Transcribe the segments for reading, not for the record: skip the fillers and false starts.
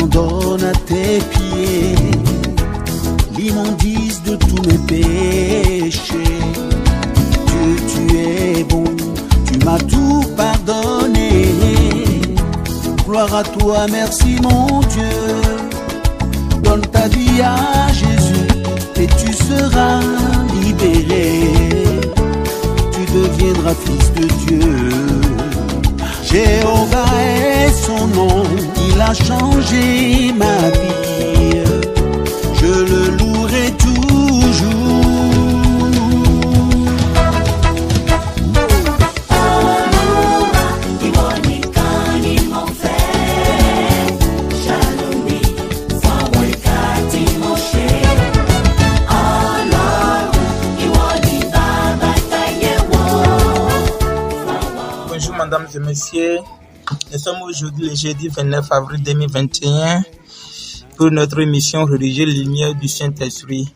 m'abandonne à tes pieds, l'immondice de tous mes péchés. Dieu, tu es bon, tu m'as tout pardonné. Gloire à toi, merci mon Dieu. Donne ta vie à Jésus et tu seras libéré. Tu deviendras fils de Dieu. Jéhovah est son nom, il a changé ma vie. Je le louerai toujours. Mesdames et messieurs, nous sommes aujourd'hui le jeudi 29 avril 2021 pour notre émission Religieux Lumière du Saint-Esprit.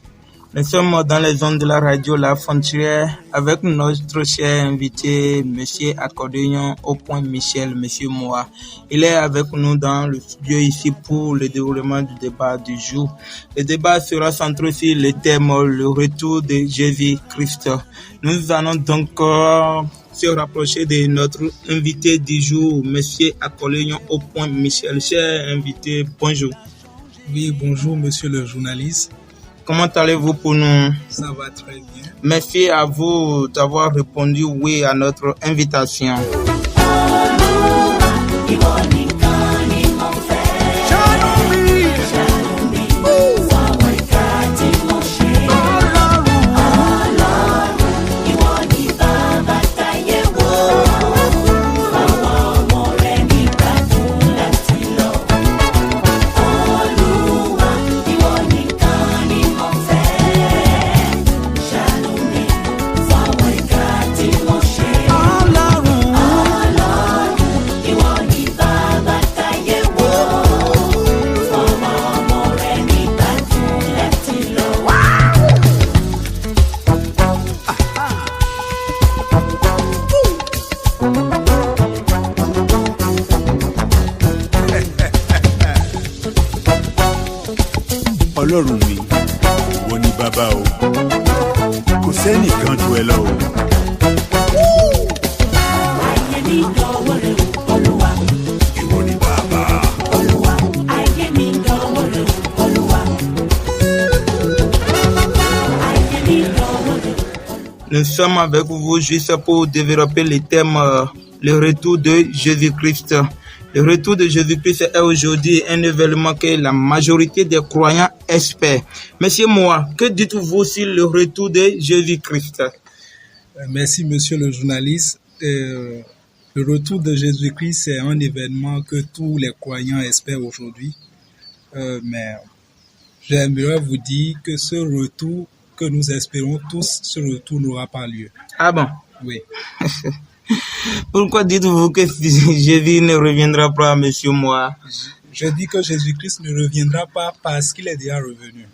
Nous sommes dans les zones de la radio La Frontière avec notre cher invité, Monsieur Accordéon au point Michel, Monsieur Moa. Il est avec nous dans le studio ici pour le déroulement du débat du jour. Le débat sera centré sur le thème le retour de Jésus-Christ. Nous allons donc se rapprocher de notre invité du jour, Monsieur Accordéon au point Michel. Cher invité, bonjour. Oui, bonjour Monsieur le journaliste. Comment allez-vous pour nous? Ça va très bien. Merci à vous d'avoir répondu oui à notre invitation. Ọlọ́run mi, ìwọ ni bàbá o, kò sẹ́nìkan jù ẹ́ lọ o. Ayé mi dọ̀wọ́ rẹ̀ Olúwa. Ìwọ ni bàbá. Olúwa, ayé mi dọ̀wọ́ rẹ̀ Olúwa. Ayé mi dọ̀wọ́ rẹ̀. Nous sommes avec vous juste pour développer le thème le retour de Jésus-Christ. Le retour de Jésus-Christ est aujourd'hui un événement que la majorité des croyants espèrent. Monsieur Moa, que dites-vous sur le retour de Jésus-Christ? Merci Monsieur le journaliste. Le retour de Jésus-Christ, c'est un événement que tous les croyants espèrent aujourd'hui. Mais j'aimerais vous dire que ce retour que nous espérons tous, ce retour n'aura pas lieu. Ah bon? Oui. Pourquoi dites-vous que Jésus ne reviendra pas, Monsieur Moa? Je dis que Jésus-Christ ne reviendra pas parce qu'il est déjà revenu.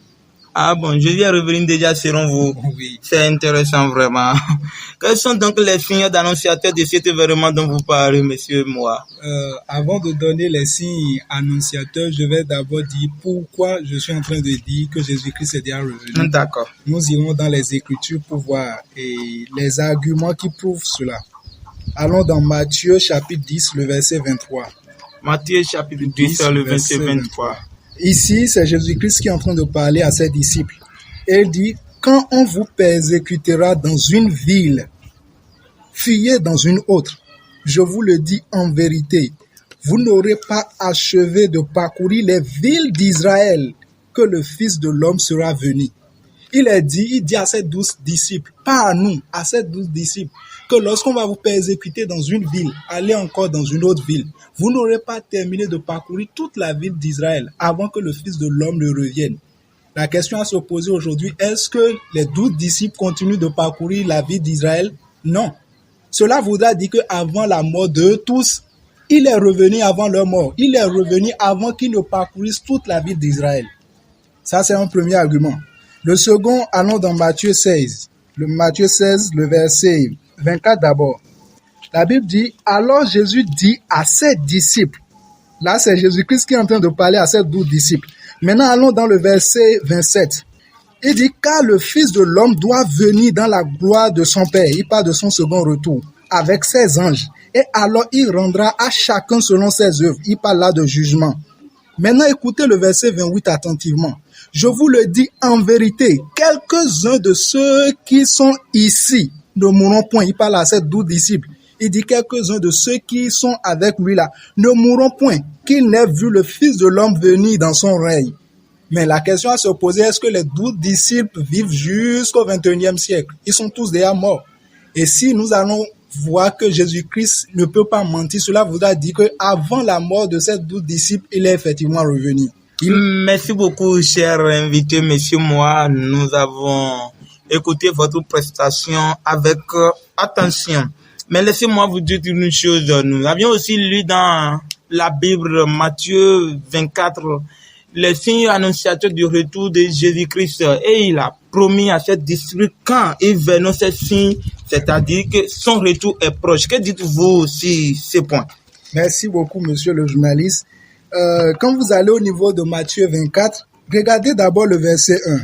Ah bon, Jésus est revenu déjà selon vous? Oui. C'est intéressant vraiment. Quels sont donc les signes d'annonciateurs de cet événement dont vous parlez, Monsieur Moa? Avant de donner les signes annonciateurs, je vais d'abord dire pourquoi je suis en train de dire que Jésus-Christ est déjà revenu. D'accord. Nous irons dans les Écritures pour voir les arguments qui prouvent cela. Allons dans Matthieu chapitre 10, le verset 23. Matthieu chapitre 10, le verset 23. Ici, c'est Jésus-Christ qui est en train de parler à ses disciples. Et il dit, quand on vous persécutera dans une ville, fuyez dans une autre. Je vous le dis en vérité, vous n'aurez pas achevé de parcourir les villes d'Israël que le Fils de l'homme sera venu. Il dit à ses 12 disciples, pas à nous, à ses 12 disciples, que lorsqu'on va vous persécuter dans une ville, allez encore dans une autre ville. Vous n'aurez pas terminé de parcourir toute la ville d'Israël avant que le Fils de l'homme ne revienne. La question à se poser aujourd'hui, est-ce que les 12 disciples continuent de parcourir la ville d'Israël? Non. Cela voudra dire qu'avant la mort de tous, il est revenu avant leur mort. Il est revenu avant qu'ils ne parcourissent toute la ville d'Israël. Ça, c'est un premier argument. Le second, allons dans Matthieu 16. Matthieu 16, le verset 24 d'abord. La Bible dit, alors Jésus dit à ses disciples, Là, c'est Jésus-Christ qui est en train de parler à ses 12 disciples. Maintenant, allons dans le verset 27. Il dit, car le Fils de l'homme doit venir dans la gloire de son Père. Il parle de son second retour, avec ses anges. Et alors, il rendra à chacun selon ses œuvres. Il parle là de jugement. Maintenant, écoutez le verset 28 attentivement. Je vous le dis en vérité, quelques-uns de ceux qui sont ici ne mourront point. Il parle à ses 12 disciples. Il dit quelques-uns de ceux qui sont avec lui là ne mourront point, qu'ils n'aient vu le Fils de l'homme venir dans son règne. Mais la question à se poser, est-ce que les 12 disciples vivent jusqu'au 21e siècle? Ils sont tous déjà morts. Et si nous allons voir que Jésus-Christ ne peut pas mentir, cela voudra dire qu'avant la mort de ces 12 disciples, il est effectivement revenu. Merci beaucoup, cher invité, monsieur Moi. Nous avons écouté votre prestation avec attention. Mais laissez-moi vous dire une chose. Nous avions aussi lu dans la Bible, Matthieu 24, les signes annonciateurs du retour de Jésus-Christ. Et il a promis à ses disciples quand ils verront ces signes, c'est-à-dire que son retour est proche. Que dites-vous sur ces points? Merci beaucoup, monsieur le journaliste. Quand vous allez au niveau de Matthieu 24, regardez d'abord le verset 1.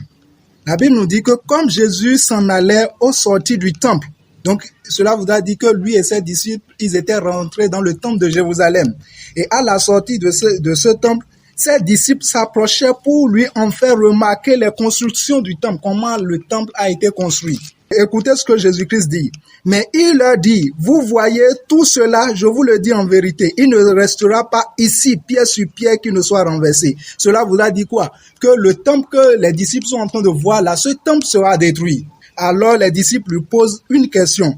La Bible nous dit que comme Jésus s'en allait au sortir du temple, donc cela voudra dire que lui et ses disciples, ils étaient rentrés dans le temple de Jérusalem. Et à la sortie de ce temple, ses disciples s'approchaient pour lui en faire remarquer les constructions du temple, comment le temple a été construit. Écoutez ce que Jésus-Christ dit. Mais il leur dit, vous voyez tout cela, je vous le dis en vérité, il ne restera pas ici, pierre sur pierre, qui ne soit renversé. Cela voudra dire quoi? Que le temple que les disciples sont en train de voir là, ce temple sera détruit. Alors les disciples lui posent une question.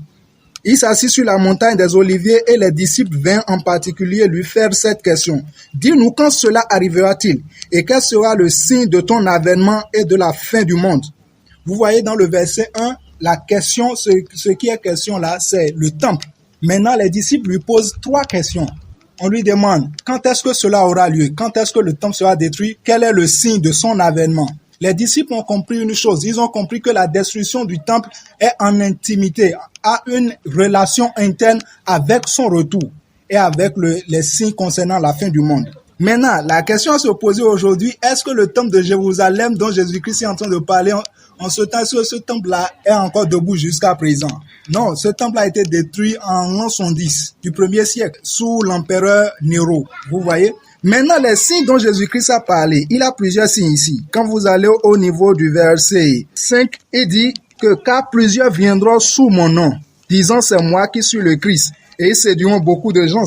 Il s'assit sur la montagne des Oliviers et les disciples vinrent en particulier lui faire cette question. Dis-nous quand cela arrivera-t-il et quel sera le signe de ton avènement et de la fin du monde? Vous voyez dans le verset 1, la question, ce qui est question là, c'est le temple. Maintenant, les disciples lui posent 3 questions. On lui demande quand est-ce que cela aura lieu? Quand est-ce que le temple sera détruit? Quel est le signe de son avènement? Les disciples ont compris une chose. Ils ont compris que la destruction du temple est en intimité, a une relation interne avec son retour et avec les signes concernant la fin du monde. Maintenant, la question à se poser aujourd'hui, est-ce que le temple de Jérusalem dont Jésus-Christ est en train de parler en ce temps, est-ce que ce temple-là est encore debout jusqu'à présent? Non, ce temple a été détruit en l'an 110 du 1er siècle sous l'empereur Néron. Vous voyez? Maintenant, les signes dont Jésus-Christ a parlé, il a plusieurs signes ici. Quand vous allez au niveau du verset 5, il dit que car plusieurs viendront sous mon nom, disant c'est moi qui suis le Christ. Et ils séduiront beaucoup de gens.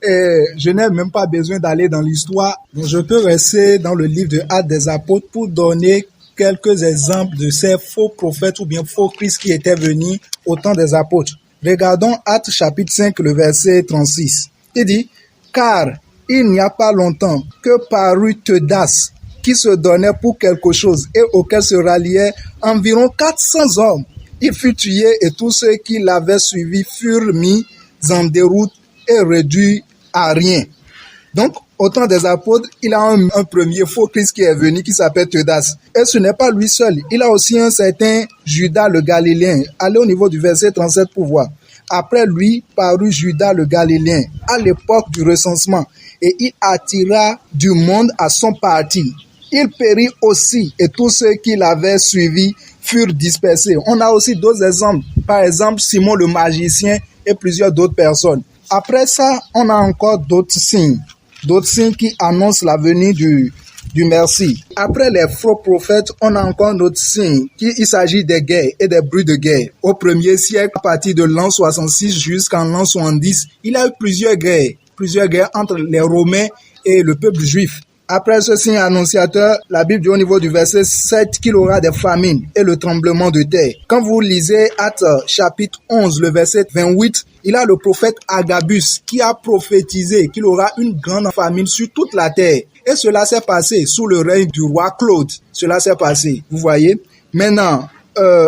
Et je n'ai même pas besoin d'aller dans l'histoire. Donc je peux rester dans le livre de Actes des Apôtres pour donner quelques exemples de ces faux prophètes ou bien faux Christ qui étaient venus au temps des apôtres. Regardons Actes chapitre 5, le verset 36. Il dit, car il n'y a pas longtemps que parut Theudas qui se donnait pour quelque chose et auquel se ralliaient environ 400 hommes. Il fut tué et tous ceux qui l'avaient suivi furent mis en déroute et réduits à rien. Donc, au temps des apôtres, il a un premier faux Christ qui est venu, qui s'appelle Theudas. Et ce n'est pas lui seul. Il a aussi un certain Judas le Galiléen. Allez au niveau du verset 37 pour voir. Après lui parut Judas le Galiléen à l'époque du recensement. Et il attira du monde à son parti. Il périt aussi et tous ceux qui l'avaient suivi furent dispersés. On a aussi d'autres exemples. Par exemple, Simon le magicien et plusieurs d'autres personnes. Après ça, on a encore d'autres signes qui annoncent la venue du Messie. Après les faux prophètes, on a encore d'autres signes il s'agit des guerres et des bruits de guerre. Au 1er siècle, à partir de l'an 66 jusqu'en l'an 70, il y a eu plusieurs guerres entre les Romains et le peuple juif. Après ce signe annonciateur, la Bible dit au niveau du verset 7 qu'il aura des famines et le tremblement de terre. Quand vous lisez Actes chapitre 11, le verset 28, il a le prophète Agabus qui a prophétisé qu'il aura une grande famine sur toute la terre. Et cela s'est passé sous le règne du roi Claude. Cela s'est passé, vous voyez. Maintenant,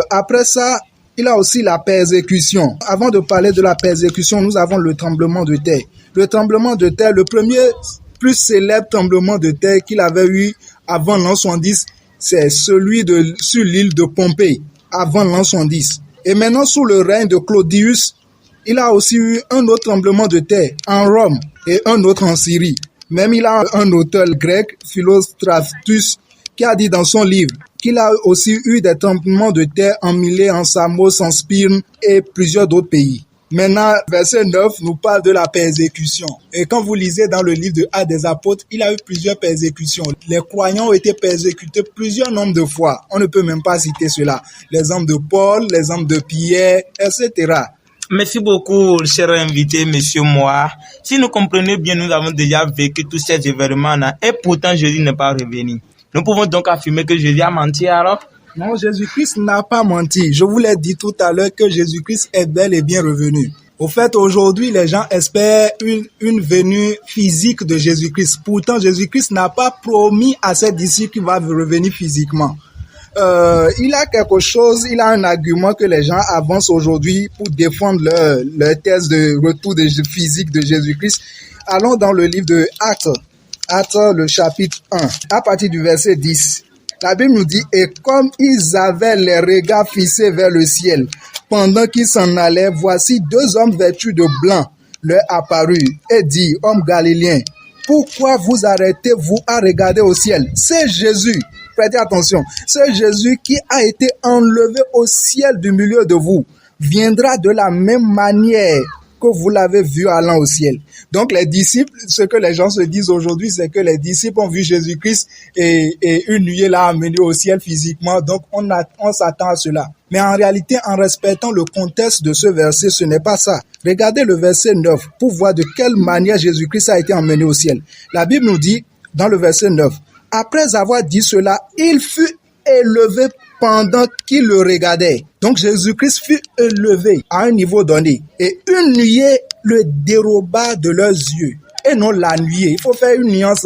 après ça, il a aussi la persécution. Avant de parler de la persécution, nous avons le tremblement de terre. Le tremblement de terre, le premier plus célèbre tremblement de terre qu'il avait eu avant l'an 70, c'est celui sur l'île de Pompée, avant l'an 70. Et maintenant, sous le règne de Claudius, il a aussi eu un autre tremblement de terre en Rome et un autre en Syrie. Même il a un auteur grec, Philostratus, qui a dit dans son livre qu'il a aussi eu des tremblements de terre en Milet, en Samos, en Spirne et plusieurs d'autres pays. Maintenant, verset 9 nous parle de la persécution. Et quand vous lisez dans le livre de Actes des Apôtres, il y a eu plusieurs persécutions. Les croyants ont été persécutés plusieurs nombres de fois. On ne peut même pas citer cela. L'exemple de Paul, l'exemple de Pierre, etc. Merci beaucoup, cher invité, monsieur Moa. Si nous comprenons bien, nous avons déjà vécu tous ces événements-là et pourtant Jésus n'est pas revenu. Nous pouvons donc affirmer que Jésus a menti alors? Non, Jésus-Christ n'a pas menti. Je vous l'ai dit tout à l'heure que Jésus-Christ est bel et bien revenu. Au fait, aujourd'hui, les gens espèrent une venue physique de Jésus-Christ. Pourtant, Jésus-Christ n'a pas promis à ses disciples qu'il va revenir physiquement. Il a quelque chose, il a un argument que les gens avancent aujourd'hui pour défendre leur thèse de retour physique de Jésus-Christ. Allons dans le livre de Actes, le chapitre 1, à partir du verset 10. La Bible nous dit, et comme ils avaient les regards fixés vers le ciel, pendant qu'ils s'en allaient, voici 2 hommes vêtus de blanc leur apparurent et dit, hommes galiléens, pourquoi vous arrêtez-vous à regarder au ciel? C'est Jésus, prêtez attention, c'est Jésus qui a été enlevé au ciel du milieu de vous, viendra de la même manière que vous l'avez vu allant au ciel. Donc les disciples, ce que les gens se disent aujourd'hui, c'est que les disciples ont vu Jésus-Christ et une nuée l'a amené au ciel physiquement. Donc on s'attend à cela. Mais en réalité, en respectant le contexte de ce verset, ce n'est pas ça. Regardez le verset 9 pour voir de quelle manière Jésus-Christ a été emmené au ciel. La Bible nous dit, dans le verset 9, « Après avoir dit cela, il fut élevé pendant qu'il le regardait. » Donc Jésus-Christ fut élevé à un niveau donné. Et une nuée le déroba de leurs yeux. Et non la nuée. Il faut faire une nuance.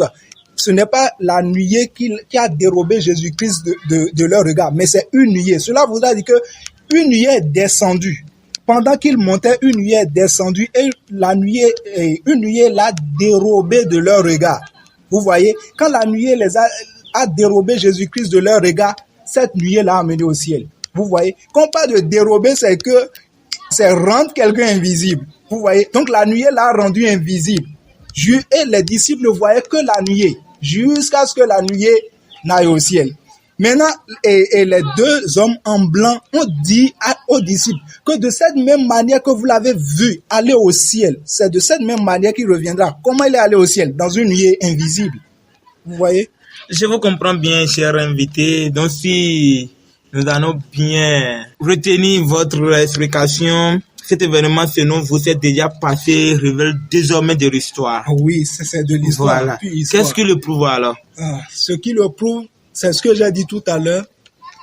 Ce n'est pas la nuée qui a dérobé Jésus-Christ de leur regard, mais c'est une nuée. Cela voudra dire que une nuée est descendue. Pendant qu'il montait, une nuée est descendue et une nuée l'a dérobé de leur regard. Vous voyez, quand la nuée a dérobé Jésus-Christ de leur regard, cette nuée l'a amené au ciel. Vous voyez, quand on parle de dérober, c'est rendre quelqu'un invisible. Vous voyez, donc la nuée l'a rendu invisible. Et les disciples ne voyaient que la nuée, jusqu'à ce que la nuée n'aille au ciel. Maintenant, et les 2 hommes en blanc ont dit aux disciples que de cette même manière que vous l'avez vu aller au ciel, c'est de cette même manière qu'il reviendra. Comment il est allé au ciel? Dans une nuée invisible. Vous voyez? Je vous comprends bien, cher invité. Donc si nous allons bien retenir votre explication, cet événement, selon vous, s'est déjà passé, révèle désormais de l'histoire. Oui, c'est de l'histoire. Voilà. Qu'est-ce qui le prouve alors? Ce qui le prouve, c'est ce que j'ai dit tout à l'heure.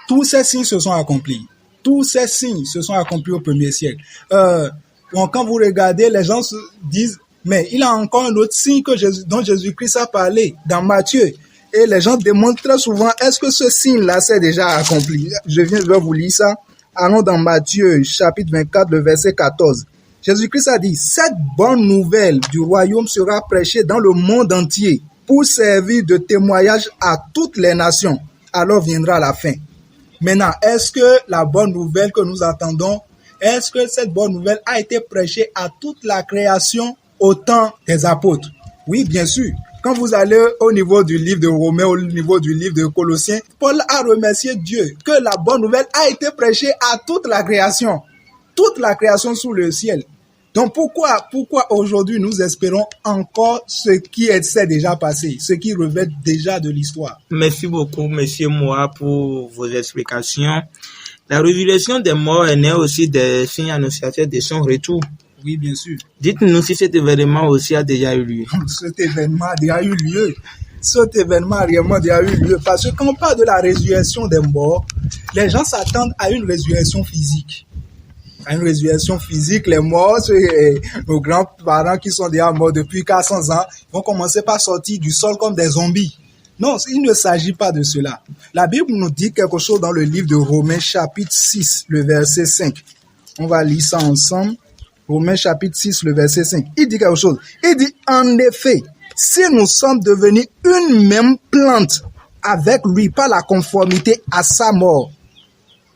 Tous ces signes se sont accomplis. Tous ces signes se sont accomplis au 1er siècle. Quand vous regardez, les gens se disent, mais il y a encore un autre signe dont Jésus-Christ a parlé dans Matthieu. Et les gens demandent très souvent, est-ce que ce signe-là s'est déjà accompli? Je vais vous lire ça. Allons dans Matthieu, chapitre 24, le verset 14. Jésus-Christ a dit, cette bonne nouvelle du royaume sera prêchée dans le monde entier pour servir de témoignage à toutes les nations. Alors viendra la fin. Maintenant, est-ce que la bonne nouvelle que nous attendons, est-ce que cette bonne nouvelle a été prêchée à toute la création au temps des apôtres? Oui, bien sûr. Quand vous allez au niveau du livre de Romains, au niveau du livre de Colossiens, Paul a remercié Dieu que la bonne nouvelle a été prêchée à toute la création sous le ciel. Donc pourquoi aujourd'hui nous espérons encore ce qui s'est déjà passé, ce qui révèle déjà de l'histoire? Merci beaucoup, monsieur Moa, pour vos explications. La résurrection des morts est née aussi des signes annonciateurs de son retour. Oui, bien sûr. Dites-nous si cet événement aussi a déjà eu lieu. Cet événement a déjà eu lieu. Cet événement a réellement déjà eu lieu. Parce que quand on parle de la résurrection des morts, les gens s'attendent à une résurrection physique. À une résurrection physique, les morts, nos grands-parents qui sont déjà morts depuis 400 ans, vont commencer par sortir du sol comme des zombies. Non, il ne s'agit pas de cela. La Bible nous dit quelque chose dans le livre de Romains, chapitre 6, le verset 5. On va lire ça ensemble. Romains chapitre 6, le verset 5. Il dit quelque chose. Il dit, en effet, si nous sommes devenus une même plante avec lui par la conformité à sa mort.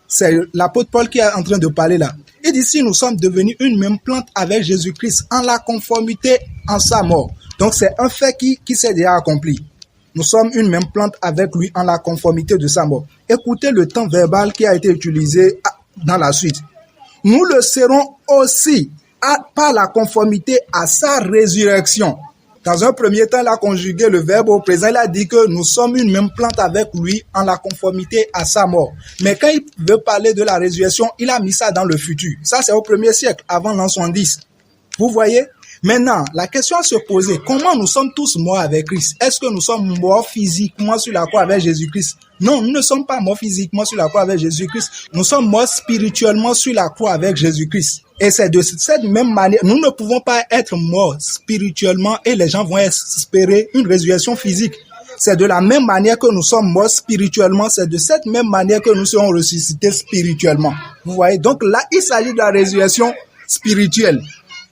C'est l'apôtre Paul qui est en train de parler là. Il dit, si nous sommes devenus une même plante avec Jésus-Christ en la conformité en sa mort, Donc c'est un fait qui s'est déjà accompli. Nous sommes une même plante avec lui en la conformité de sa mort. Écoutez le temps verbal qui a été utilisé dans la suite. Nous le serons aussi par la conformité à sa résurrection. Dans un premier temps, il a conjugué le verbe au présent. Il a dit que nous sommes une même plante avec lui en la conformité à sa mort. Mais quand il veut parler de la résurrection, il a mis ça dans le futur. Ça, c'est au 1er siècle, avant l'an 70. Vous voyez? Maintenant, la question à se poser, comment nous sommes tous morts avec Christ? Est-ce que nous sommes morts physiquement sur la croix avec Jésus-Christ? Non, nous ne sommes pas morts physiquement sur la croix avec Jésus-Christ. Nous sommes morts spirituellement sur la croix avec Jésus-Christ. Et c'est de cette même manière, nous ne pouvons pas être morts spirituellement et les gens vont espérer une résurrection physique. C'est de la même manière que nous sommes morts spirituellement, c'est de cette même manière que nous serons ressuscités spirituellement. Vous voyez? Donc là, il s'agit de la résurrection spirituelle.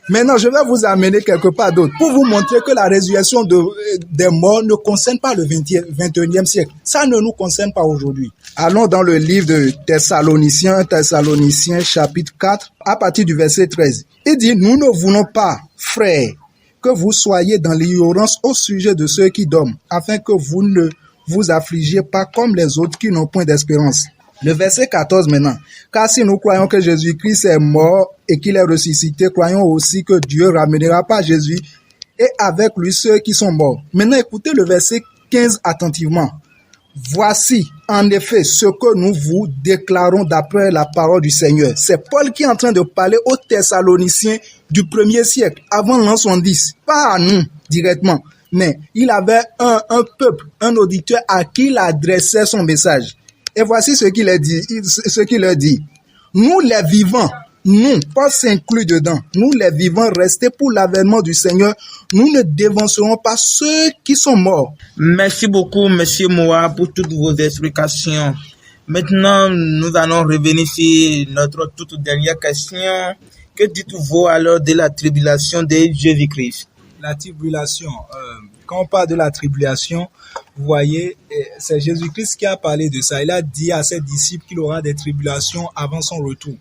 Maintenant, je vais vous amener quelque part d'autre pour vous montrer que la résurrection des morts ne concerne pas le 21e siècle. Ça ne nous concerne pas aujourd'hui. Allons dans le livre de Thessaloniciens chapitre 4, à partir du verset 13. Il dit, nous ne voulons pas, frères, que vous soyez dans l'ignorance au sujet de ceux qui dorment, afin que vous ne vous affligiez pas comme les autres qui n'ont point d'espérance. Le verset 14 maintenant. Car si nous croyons que Jésus-Christ est mort et qu'il est ressuscité, croyons aussi que Dieu ramènera pas Jésus et avec lui ceux qui sont morts. Maintenant, écoutez le verset 15 attentivement. Voici, en effet, ce que nous vous déclarons d'après la parole du Seigneur. C'est Paul qui est en train de parler aux Thessaloniciens du 1er siècle, avant l'an 70. Pas à nous, directement. Mais il avait un peuple, un auditeur à qui il adressait son message. Et voici ce qu'il leur dit. Nous les vivants, nous, Paul s'inclut dedans, nous les vivants restés pour l'avènement du Seigneur, nous ne dévancerons pas ceux qui sont morts. Merci beaucoup, Monsieur Moa, pour toutes vos explications. Maintenant, nous allons revenir sur notre toute dernière question. Que dites-vous alors de la tribulation de Jésus-Christ? La tribulation, quand on parle de la tribulation, vous voyez, c'est Jésus-Christ qui a parlé de ça. Il a dit à ses disciples qu'il aura des tribulations avant son retour.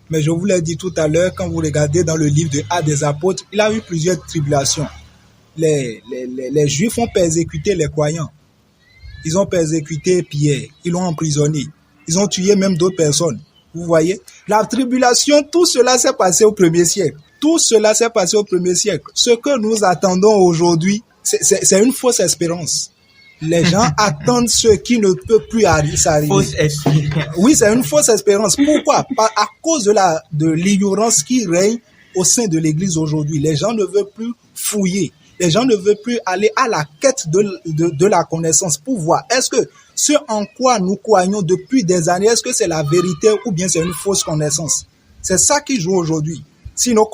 Mais je vous l'ai dit tout à l'heure, quand vous regardez dans le livre de Actes des Apôtres, il a eu plusieurs tribulations. Les Juifs ont persécuté les croyants. Ils ont persécuté Pierre, ils l'ont emprisonné. Ils ont tué même d'autres personnes. Vous voyez, la tribulation, tout cela s'est passé au 1er siècle. Tout cela s'est passé au 1er siècle. Ce que nous attendons aujourd'hui, c'est une fausse espérance. Les gens attendent ce qui ne peut plus arriver. Fausse espérance. Oui, c'est une fausse espérance. Pourquoi? À cause de l'ignorance qui règne au sein de l'Église aujourd'hui. Les gens ne veulent plus fouiller. Les gens ne veulent plus aller à la quête de la connaissance pour voir. Est-ce que ce en quoi nous croyons depuis des années, est-ce que c'est la vérité ou bien c'est une fausse connaissance? C'est ça qui joue aujourd'hui. Sinon,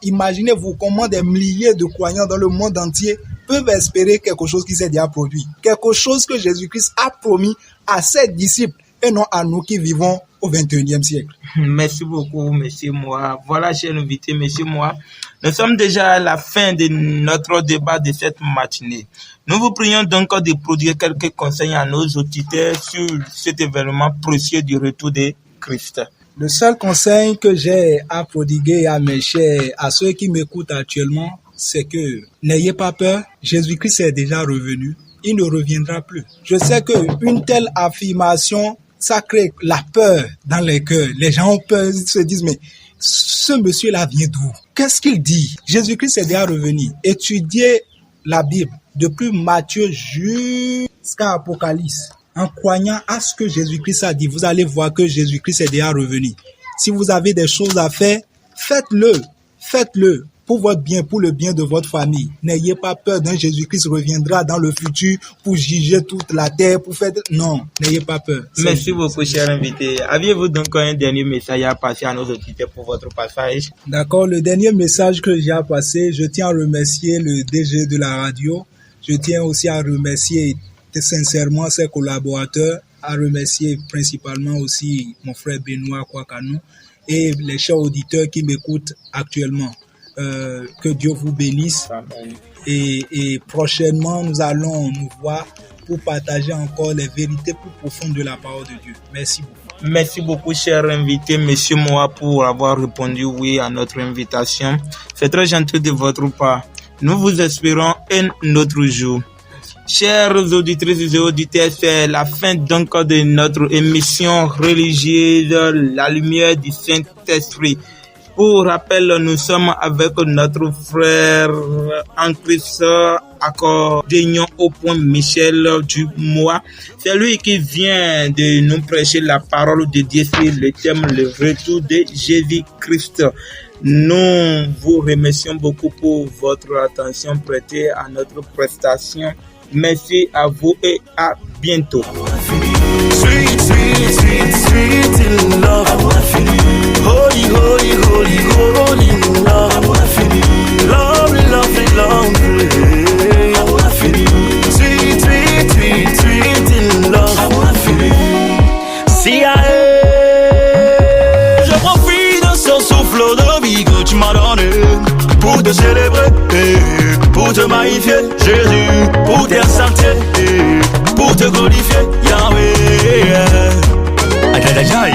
imaginez-vous comment des milliers de croyants dans le monde entier peuvent espérer quelque chose qui s'est déjà produit. Quelque chose que Jésus-Christ a promis à ses disciples et non à nous qui vivons au 21e siècle. Merci beaucoup, Monsieur Moa. Voilà, cher invité, Monsieur Moa. Nous sommes déjà à la fin de notre débat de cette matinée. Nous vous prions donc de produire quelques conseils à nos auditeurs sur cet événement précieux du retour de Christ. Le seul conseil que j'ai à prodiguer à mes chers, à ceux qui m'écoutent actuellement, c'est que n'ayez pas peur, Jésus-Christ est déjà revenu, il ne reviendra plus. Je sais qu'une telle affirmation, ça crée la peur dans les cœurs. Les gens ont peur, ils se disent, mais ce monsieur-là vient d'où? Qu'est-ce qu'il dit? Jésus-Christ est déjà revenu. Étudiez la Bible, depuis Matthieu jusqu'à Apocalypse. En croyant à ce que Jésus-Christ a dit, vous allez voir que Jésus-Christ est déjà revenu. Si vous avez des choses à faire, faites-le pour votre bien, pour le bien de votre famille. N'ayez pas peur d'un Jésus-Christ reviendra dans le futur pour juger toute la terre, pour faire... Non, n'ayez pas peur. Merci beaucoup, cher invité. Aviez-vous donc un dernier message à passer à nos auditeurs pour votre passage? D'accord, le dernier message que j'ai à passer, je tiens à remercier le DG de la radio. Je tiens aussi à remercier sincèrement ses collaborateurs, à remercier principalement aussi mon frère Benoît Kwakanou et les chers auditeurs qui m'écoutent actuellement. Que Dieu vous bénisse. Et prochainement nous allons nous voir pour partager encore les vérités plus profondes de la parole de Dieu. Merci beaucoup. Merci beaucoup, cher invité, Monsieur Moa, pour avoir répondu oui à notre invitation. C'est très gentil de votre part. Nous vous espérons un autre jour. Chers auditrices et auditeurs, c'est la fin donc de notre émission religieuse La Lumière du Saint-Esprit. Pour rappel, nous sommes avec notre frère en Christ accordéon au point Michel Dumois. C'est lui qui vient de nous prêcher la parole de Dieu sur le thème le retour de Jésus-Christ. Nous vous remercions beaucoup pour votre attention prêtée à notre prestation. Merci à vous et à bientôt. Sweet, sweet, sweet, sweet in love. Holy, holy, holy, holy in love. Lovely, lovely, lovely. Sweet, sweet, sweet, sweet in love. CIA, je profite de ce souffle de vie que tu m'as donné pour te célébrer, pour te magnifier, Jésus, pour t'exalter, pour te glorifier, Yahweh. Aïe, aïe, aïe.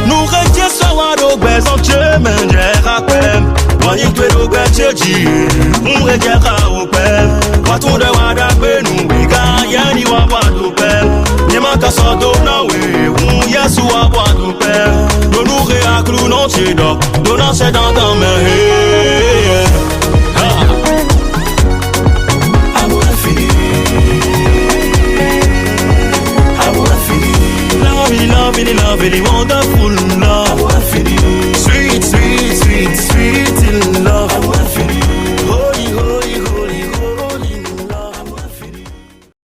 Nous retiens ce roi d'Ogbès en Dieu, mais j'ai rappelé. Moi, il te doit être Dieu. On retiens au père. Quand on doit d'appeler nous, il y a ni wa du père. Ni ma casse d'eau, oui, on y a sous à boire du père. Nous nous réaclou, non, tu dors. Nous n'en c'est dans ta main.